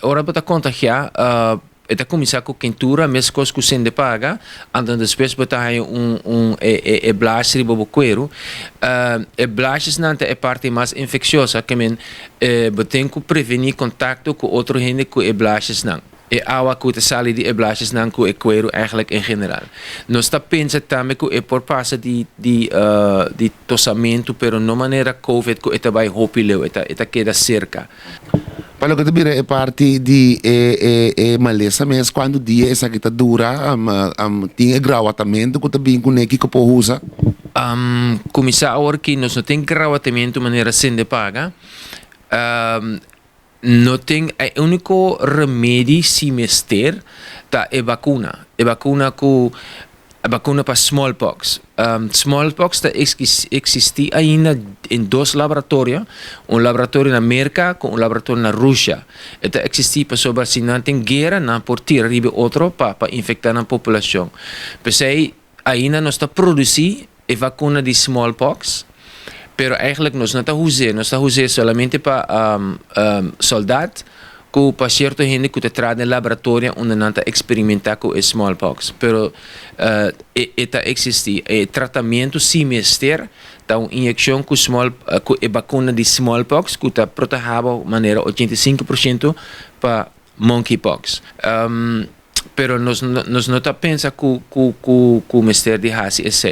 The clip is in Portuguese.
Ora para contagiar, eta começar com quentura, mesmo coisa que você paga, andando depois botar e blastri bobo cuero, e blastris não é a parte mais infecciosa, que men tem que prevenir contato com outro gente com e blastris não. E água que te sale de blastris não com e cuero eigenlijk em geral. Nós está pensando também que é por passa de tossamento, pero não maneira COVID que eta vai hopileu, eta queda cerca. Para que também é parte de maleza, mas quando o dia essa que está dura, tem gravatamento que também com que pode usar. Começar a hora que nós não tem gravatamento de maneira sem de paga, não tem o único remédio semester tá é vacuna. É vacuna com a vacuna para smallpox. Smallpox existe ainda em dois laboratórios, laboratório na América com laboratório na Rússia. Está existe para sobre se não tem guerra não por tirar outro para infectar a população. Pensei ainda nós está produzindo a vacuna de smallpox, pero eigenlijk nós não está usando somente para soldados, que para certa gente que está no laboratório onde não está experimentar com o smallpox. Pero está existe tratamento semester, tá uma injeção com a vacuna de smallpox que está protegida de maneira 85% para monkeypox. Pero nós não está pensando que o mistério de raça é sei.